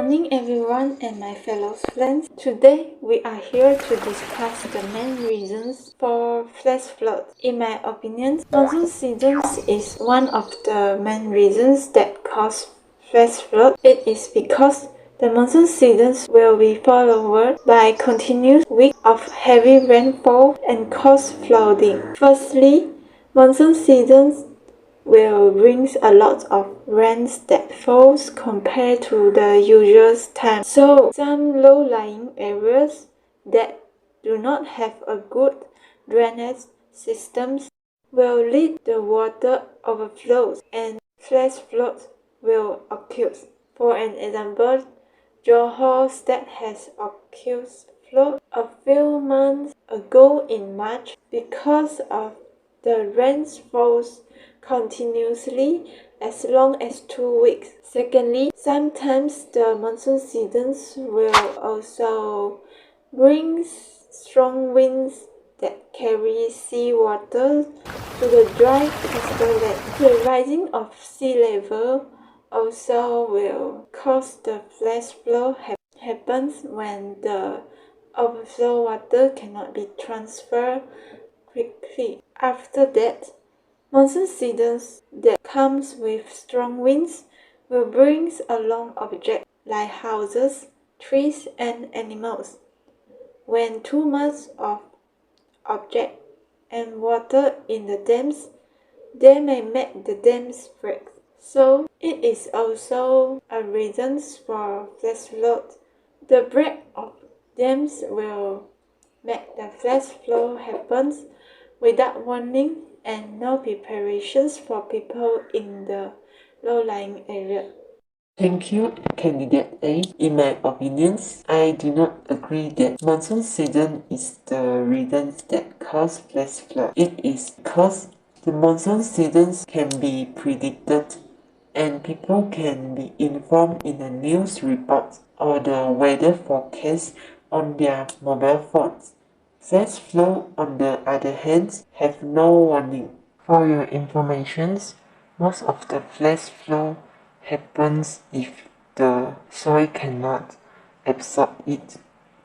morning everyone and my fellow friends. Today we are here to discuss the main reasons for flash flood. In my opinion, monsoon season is one of the main reasons that cause flash flood. It is because the monsoon seasons will be followed by continuous weeks of heavy rainfall and cause flooding. Firstly, monsoon seasons will brings a lot of rains that falls compared to the usual time. So some low-lying areas that do not have a good drainage systems will lead the water overflows and flash floods will occur. For an example, Johor State has occurred flood a few months ago in March because of the rains falls continuously as long as 2 weeks. Secondly, sometimes the monsoon seasons will also bring strong winds that carry seawater to the dry coastal land. The rising of sea level also will cause the flash flood happens when the overflow water cannot be transferred quickly. After that, monsoon seasons that comes with strong winds will bring along objects like houses, trees, and animals. When too much of object and water in the dams, they may make the dams break. So it is also a reason for flash flood. The break of dams will make the flash flood happen without warning and no preparations for people in the low-lying area. Thank you, Candidate A. In my opinions, I do not agree that monsoon season is the reason that cause flash flood. It is because the monsoon seasons can be predicted and people can be informed in the news reports or the weather forecast on their mobile phones. Flash flood, on the other hand, have no warning. For your information, most of the flash flood happens if the soil cannot absorb it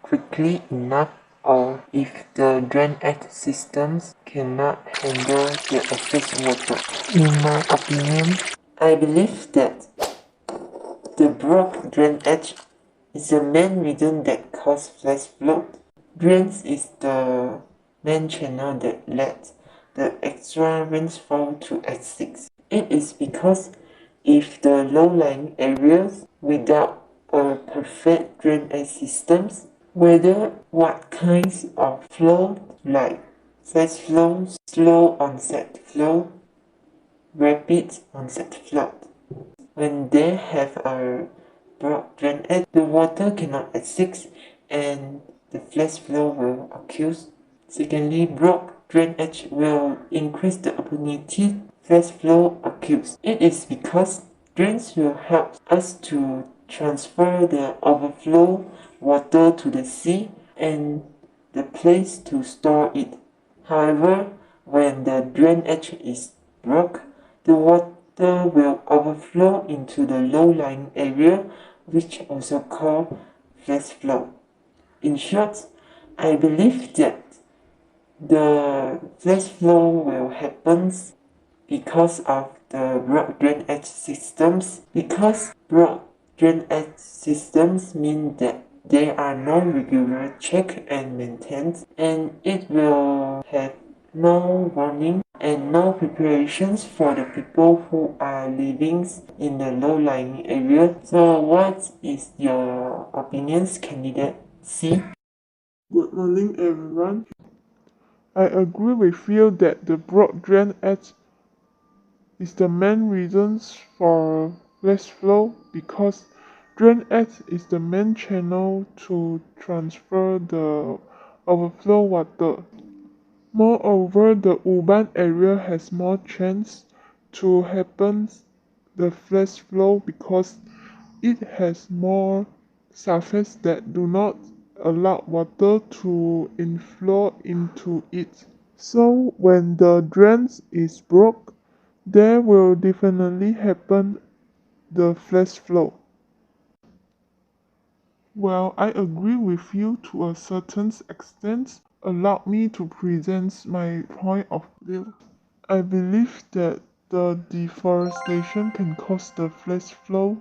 quickly enough or if the drainage systems cannot handle the excess water. In my opinion, I believe that the broad drainage is the main reason that causes flash flood. Drains is the main channel that lets the extra rainfall to exist. It is because if the low-lying areas without a perfect drainage systems, whether what kinds of flow like fast flow, slow onset flow, rapid onset flow, when they have a broad drainage, the water cannot exist and the flash flow will occur. Secondly, broad drainage will increase the opportunity flash flow occurs. It is because drains will help us to transfer the overflow water to the sea and the place to store it. However, when the drainage is broke, the water will overflow into the low-lying area, which also called flash flow. In short, I believe that the flash flow will happen because of the broad drainage systems. Because broad drainage systems mean that there are no regular check and maintenance, and it will have no warning and no preparations for the people who are living in the low-lying area. So what is your opinions, Candidate C? Good morning, everyone. I agree with you that the broad drainage is the main reason for flash flow because drainage is the main channel to transfer the overflow water. Moreover, the urban area has more chance to happen the flash flow because it has more surface that do not allow water to inflow into it. So when the drain is broke, there will definitely happen the flash flow. Well, I agree with you to a certain extent. Allow me to present my point of view. I believe that the deforestation can cause the flash flow.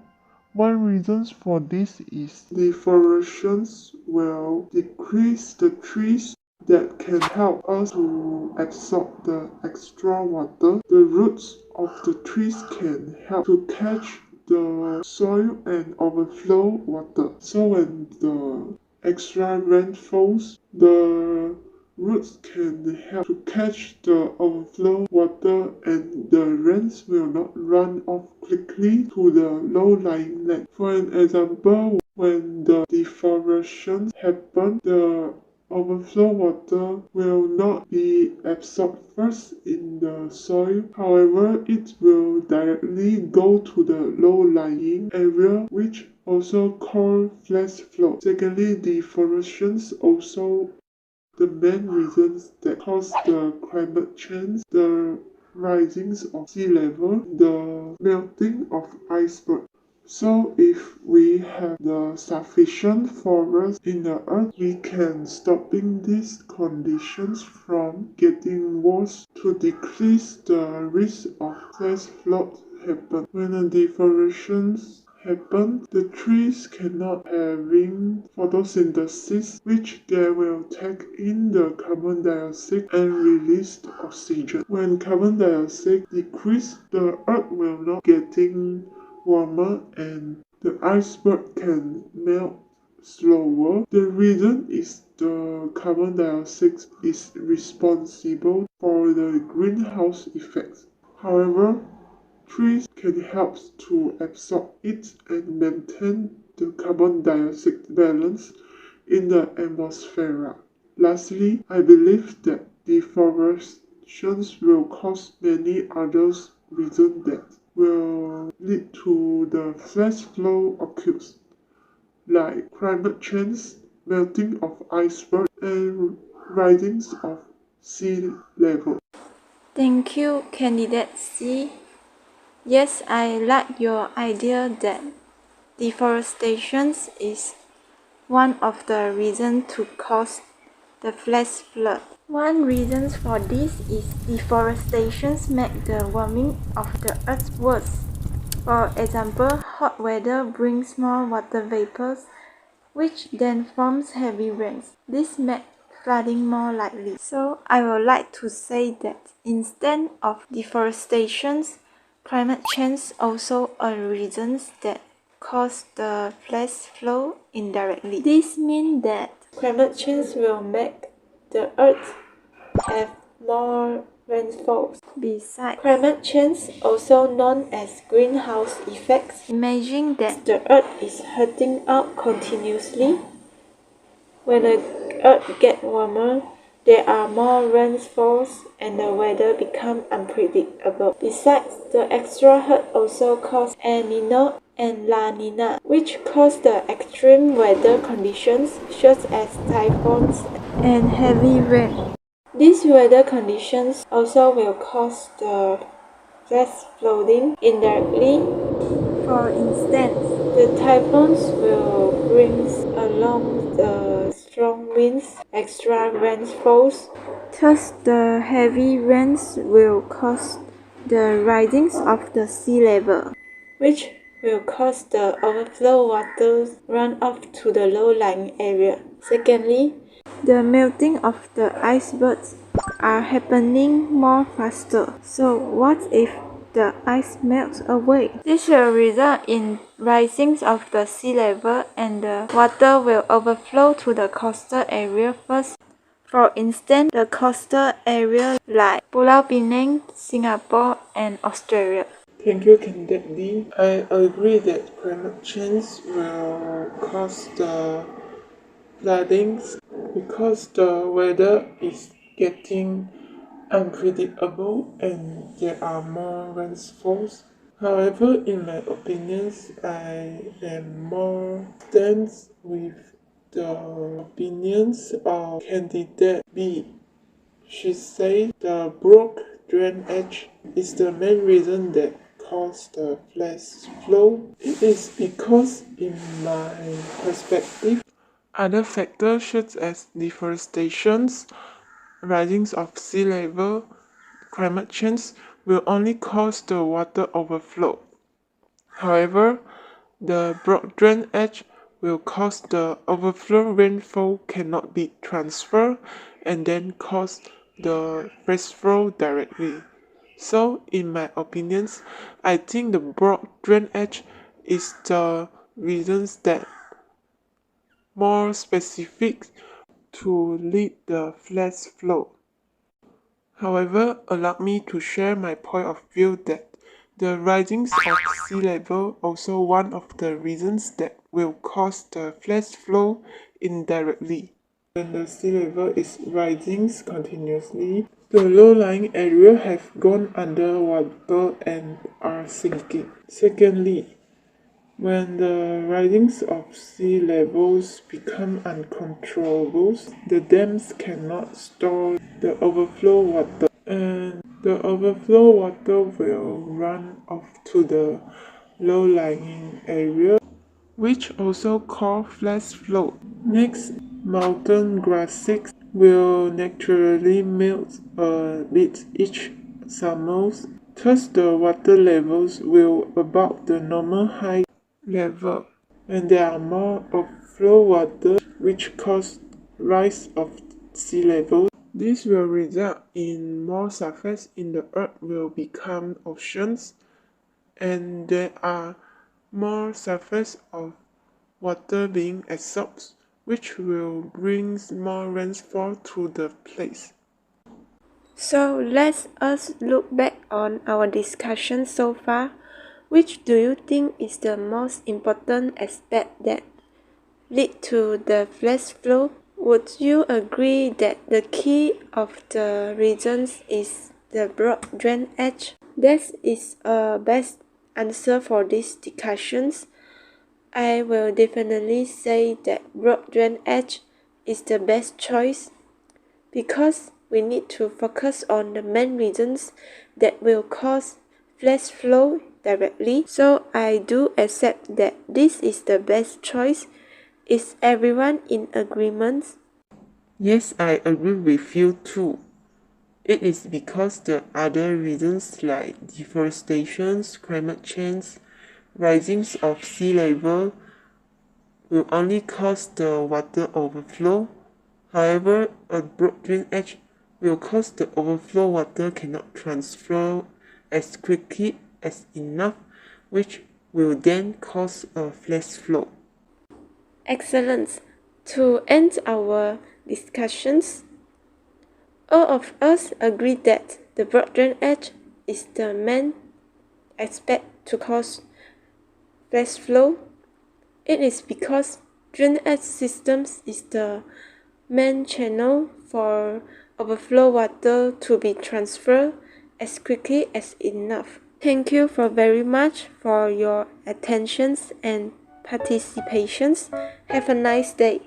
One reason for this is deforestation will decrease the trees that can help us to absorb the extra water. The roots of the trees can help to catch the soil and overflow water. So when the extra rain falls, the roots can help to catch the overflow water and the rains will not run off quickly to the low-lying land. For an example, when the deforestation happens, the overflow water will not be absorbed first in the soil. However, it will directly go to the low-lying area, which also called flash flood. Secondly, deforestation also the main reasons that cause the climate change, the rising of sea level, the melting of iceberg. So if we have the sufficient forest in the earth, we can stopping these conditions from getting worse to decrease the risk of flash flood happen. When the deforestation happen, the trees cannot having photosynthesis, which they will take in the carbon dioxide and release the oxygen. When carbon dioxide decrease, the earth will not getting warmer and the iceberg can melt slower. The reason is the carbon dioxide is responsible for the greenhouse effect. However, trees can help to absorb it and maintain the carbon dioxide balance in the atmosphere. Lastly, I believe that deforestation will cause many other reasons that will lead to the flash flow occurs, like climate change, melting of iceberg, and rising of sea level. Thank you, Candidate C. Yes, I like your idea that deforestation is one of the reasons to cause the flash flood. One reason for this is deforestation makes the warming of the earth worse. For example, hot weather brings more water vapors, which then forms heavy rains. This makes flooding more likely. So I would like to say that instead of deforestation, climate change also a reason that cause the flash flow indirectly. This means that climate change will make the earth have more rainfalls. Besides, climate change, also known as greenhouse effects, imagine that the earth is heating up continuously. When the earth gets warmer, there are more rainfalls and the weather becomes unpredictable. Besides, the extra heat also causes El Nino and La Nina, which cause the extreme weather conditions such as typhoons and heavy rain. These weather conditions also will cause the flash flooding indirectly. For instance, the typhoons will bring along the strong winds, extra rainfalls. Thus, the heavy rains will cause the rising of the sea level, which will cause the overflow water run off to the low-lying area. Secondly, the melting of the icebergs are happening more faster. So what if the ice melts away? This will result in rising of the sea level and the water will overflow to the coastal area first. For instance, the coastal area like Pulau Pinang, Singapore, and Australia. Thank you, Candidate D. I agree that climate change will cause the floodings because the weather is getting unpredictable and there are more rainfalls. However, in my opinions, I am more stands with the opinions of candidate B. She said the broke drainage is the main reason that cause the flash flow? It is because, in my perspective, other factors such as deforestation, rising of sea level, climate change will only cause the water overflow. However, the broad drainage will cause the overflow rainfall cannot be transferred and then cause the fresh flow directly. So, in my opinions, I think the broad drainage is the reasons that more specific to lead the flash flow. However, allow me to share my point of view that the rising of sea level also one of the reasons that will cause the flash flow indirectly. When the sea level is rising continuously, the low-lying area have gone underwater and are sinking. Secondly, when the rising of sea levels become uncontrollable, the dams cannot store the overflow water, and the overflow water will run off to the low-lying area, which also called flash flow. Next, mountain grasses will naturally melt a bit each summer, thus the water levels will above the normal high level, and there are more overflow water which cause rise of sea level. This will result in more surface in the earth will become oceans, and there are more surface of water being absorbed, which will bring more rainfall to the place. So let us look back on our discussion so far. Which do you think is the most important aspect that lead to the flash flow? Would you agree that the key of the reasons is the broad drainage? That is a best answer for these discussions. I will definitely say that broad drainage is the best choice because we need to focus on the main reasons that will cause flash flow directly. So I do accept that this is the best choice. Is everyone in agreement? Yes, I agree with you too. It is because the other reasons like deforestation, climate change, rising of sea level will only cause the water overflow. However, a broad drainage will cause the overflow water cannot transfer as quickly as enough, which will then cause a flash flow. Excellent. To end our discussions, all of us agree that the broad drainage is the main aspect to cause flash flow. It is because drainage systems is the main channel for overflow water to be transferred as quickly as enough. Thank you for very much for your attentions and participations. Have a nice day.